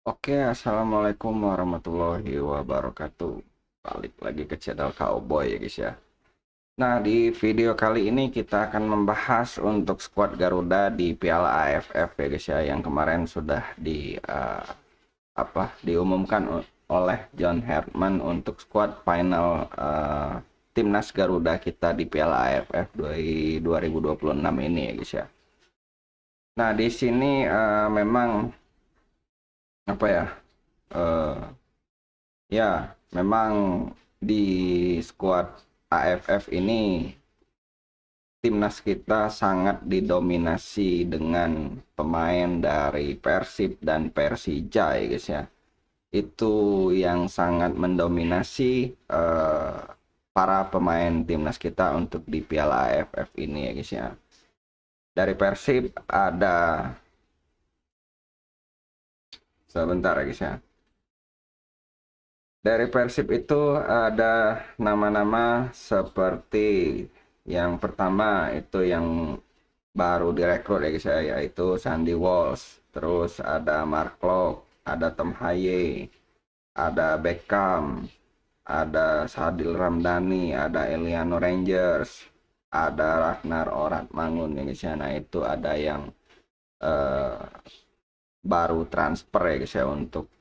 Oke, assalamualaikum warahmatullahi wabarakatuh. Balik lagi ke channel Cowboy ya guys ya. Nah, di video kali ini kita akan membahas untuk skuad Garuda di Piala AFF ya guys ya, yang kemarin sudah diumumkan oleh John Herman untuk skuad final timnas Garuda kita di Piala AFF 2026 ini ya guys ya. Nah, di sini memang apa ya? eh, Ya, memang di skuad AFF ini timnas kita sangat didominasi dengan pemain dari Persib dan Persija ya guys ya. Itu yang sangat mendominasi para pemain timnas kita untuk di Piala AFF ini ya guys ya. Dari Persib ada sebentar ya guys ya. Dari Persib itu ada nama-nama seperti yang pertama itu yang baru direkrut ya guys ya, yaitu Sandy Walsh, terus ada Mark Klok, ada Tom Haye, ada Beckham, ada Sadil Ramdhani, ada Eliano Rangers, ada Ragnar Oratmangun ya guys ya. Nah itu ada yang eh, baru transfer ya guys ya. Untuk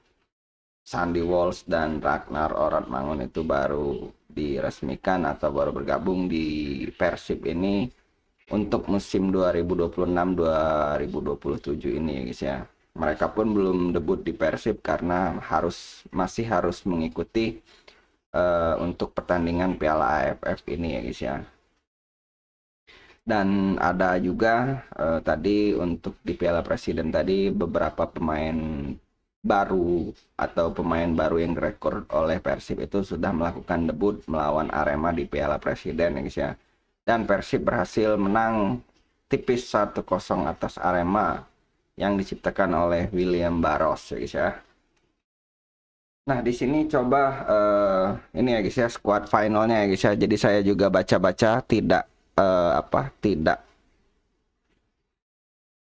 Sandy Walsh dan Ragnar Oratmangun itu baru diresmikan atau baru bergabung di Persib ini untuk musim 2026-2027 ini ya guys ya. Mereka pun belum debut di Persib karena masih harus mengikuti untuk pertandingan Piala AFF ini ya guys ya. Dan ada juga tadi untuk di Piala Presiden tadi beberapa pemain baru atau pemain baru yang direkrut oleh Persib itu sudah melakukan debut melawan Arema di Piala Presiden ya guys ya. Dan Persib berhasil menang tipis 1-0 atas Arema yang diciptakan oleh William Barros ya guys ya. Nah, di sini coba ini ya guys ya, squad finalnya ya guys ya. Jadi saya juga baca-baca tidak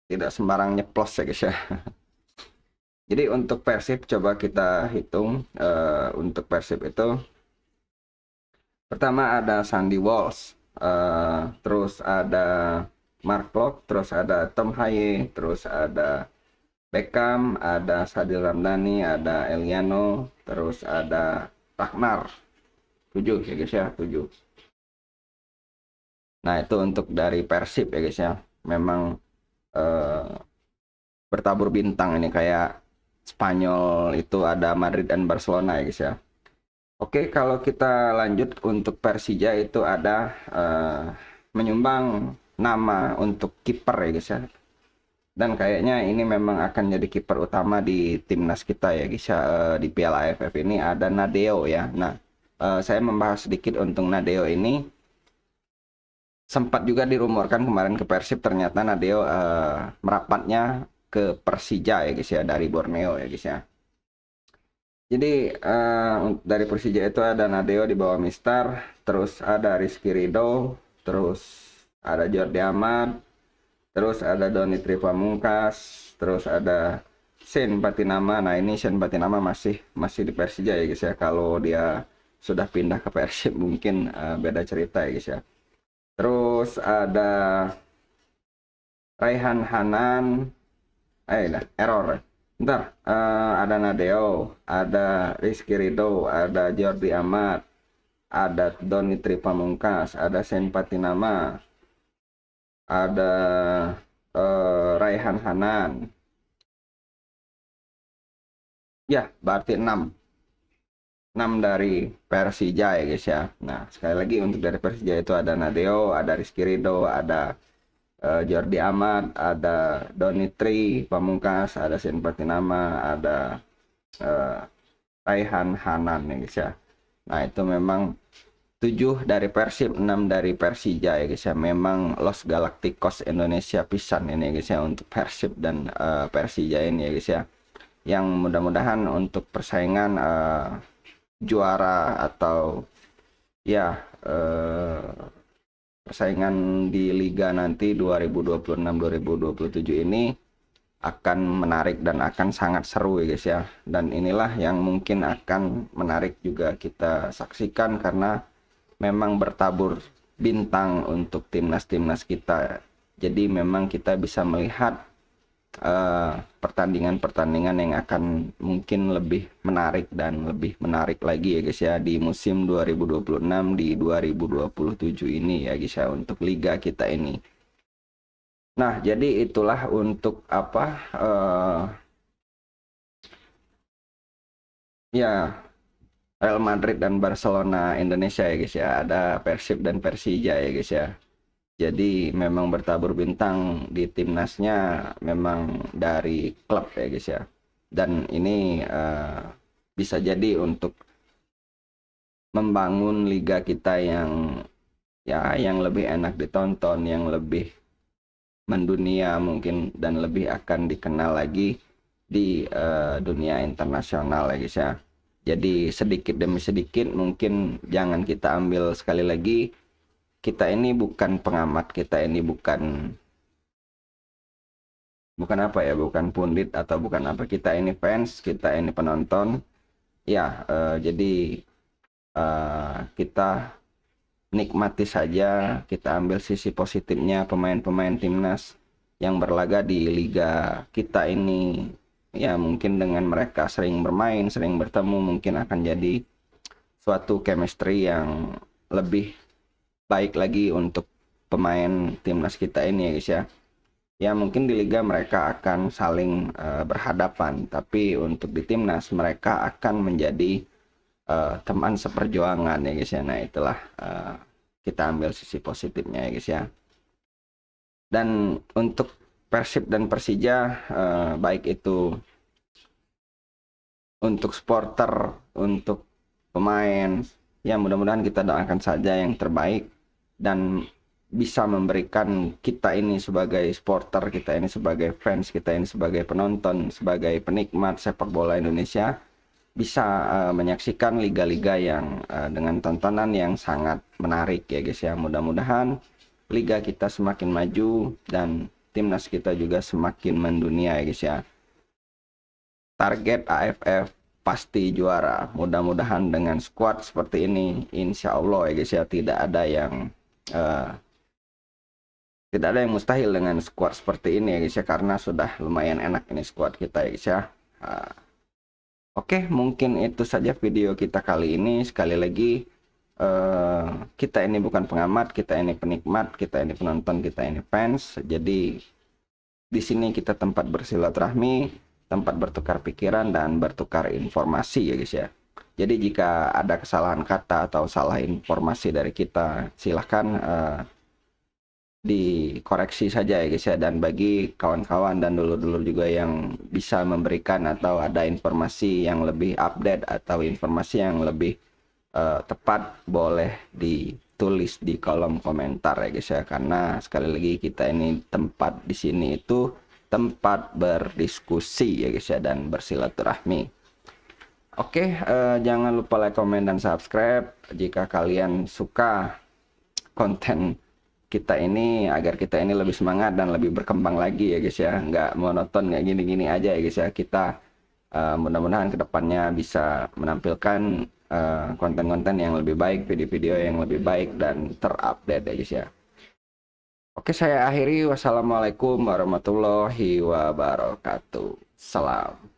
tidak sembarang nyeplos ya guys ya. Jadi untuk Persib coba kita hitung untuk Persib itu pertama ada Sandy Walsh, terus ada Mark Klok, terus ada Tom Haye, terus ada Beckham, ada Sadil Ramdhani, ada Eliano, terus ada Ragnar. 7 ya guys ya, 7. Nah, itu untuk dari Persib ya guys ya. Memang eh, bertabur bintang ini kayak Spanyol itu ada Madrid dan Barcelona ya guys ya. Oke, kalau kita lanjut untuk Persija itu ada menyumbang nama untuk kiper ya guys ya. Dan kayaknya ini memang akan jadi kiper utama di timnas kita ya guys ya. Di Piala AFF ini ada Nadeo ya. Nah, saya membahas sedikit untuk Nadeo ini. Sempat juga dirumorkan kemarin ke Persib, ternyata Nadeo merapatnya ke Persija ya guys ya, dari Borneo ya guys ya. Jadi dari Persija itu ada Nadeo di bawah Mister, terus ada Rizky Ridho, terus ada Jordi Amat, terus ada Doni Tripamungkas, terus ada Sen Patinama. Nah, ini Sen Patinama masih di Persija ya guys ya. Kalau dia sudah pindah ke Persib mungkin beda cerita ya guys ya. Terus ada Raihan Hanan, lah error. Ntar ada Nadeo, ada Rizky Ridho, ada Jordi Amat, ada Doni Tripamungkas, ada Senpatinama, ada Raihan Hanan. Ya, berarti 6. 6 dari Persija ya guys ya. Nah, sekali lagi untuk dari Persija itu ada Nadeo, ada Rizky Ridho, ada Jordi Amat, ada Donitri Pamungkas, ada Sen Patinama, ada uh, Raihan Hanan ya guys ya. Nah, itu memang 7 dari Persib, 6 dari Persija ya guys ya. Memang Los Galacticos Indonesia pisan ini ya guys ya untuk Persib dan Persija ini ya guys ya. Yang mudah-mudahan untuk persaingan juara atau ya persaingan di liga nanti 2026-2027 ini akan menarik dan akan sangat seru ya guys ya. Dan inilah yang mungkin akan menarik juga kita saksikan karena memang bertabur bintang untuk timnas-timnas kita. Jadi memang kita bisa melihat pertandingan-pertandingan yang akan mungkin lebih menarik dan lebih menarik lagi ya guys ya di musim 2026 di 2027 ini ya guys ya untuk liga kita ini. Nah, jadi itulah untuk apa ya Real Madrid dan Barcelona Indonesia ya guys ya. Ada Persib dan Persija ya guys ya. Jadi memang bertabur bintang di timnasnya memang dari klub ya guys ya. Dan ini bisa jadi untuk membangun liga kita yang ya yang lebih enak ditonton, yang lebih mendunia mungkin dan lebih akan dikenal lagi di dunia internasional ya guys ya. Jadi sedikit demi sedikit mungkin jangan kita ambil sekali lagi kita ini bukan pengamat, kita ini bukan apa ya, bukan pundit atau bukan apa, kita ini fans, kita ini penonton. Ya, jadi kita nikmati saja, kita ambil sisi positifnya pemain-pemain timnas yang berlaga di liga kita ini. Ya, mungkin dengan mereka sering bermain, sering bertemu, mungkin akan jadi suatu chemistry yang lebih baik lagi untuk pemain timnas kita ini ya guys ya. Ya mungkin di liga mereka akan saling berhadapan, tapi untuk di timnas mereka akan menjadi teman seperjuangan ya guys ya. Nah itulah kita ambil sisi positifnya ya guys ya. Dan untuk Persib dan Persija baik itu untuk supporter, untuk pemain, ya mudah-mudahan kita doakan saja yang terbaik dan bisa memberikan kita ini sebagai supporter, kita ini sebagai fans, kita ini sebagai penonton, sebagai penikmat sepak bola Indonesia bisa menyaksikan liga-liga yang dengan tontonan yang sangat menarik ya guys ya. Mudah-mudahan liga kita semakin maju dan timnas kita juga semakin mendunia ya guys ya. Target AFF pasti juara. Mudah-mudahan dengan squad seperti ini insya Allah ya guys ya tidak ada yang mustahil dengan squad seperti ini ya guys ya, karena sudah lumayan enak ini squad kita ya guys ya. Oke, mungkin itu saja video kita kali ini. Sekali lagi kita ini bukan pengamat, kita ini penikmat, kita ini penonton, kita ini fans. Jadi di sini kita tempat bersilaturahmi, tempat bertukar pikiran dan bertukar informasi ya guys ya. Jadi jika ada kesalahan kata atau salah informasi dari kita, silahkan dikoreksi saja ya guys ya. Dan bagi kawan-kawan dan dulur-dulur juga yang bisa memberikan atau ada informasi yang lebih update atau informasi yang lebih tepat, boleh ditulis di kolom komentar ya guys ya. Karena sekali lagi kita ini tempat di sini itu tempat berdiskusi ya guys ya dan bersilaturahmi. Oke, jangan lupa like, komen, dan subscribe jika kalian suka konten kita ini, agar kita ini lebih semangat dan lebih berkembang lagi ya guys ya. Nggak monoton kayak gini-gini aja ya guys ya. Kita mudah-mudahan kedepannya bisa menampilkan konten-konten yang lebih baik, video-video yang lebih baik dan terupdate ya guys ya. Oke, saya akhiri. Wassalamualaikum warahmatullahi wabarakatuh. Salam.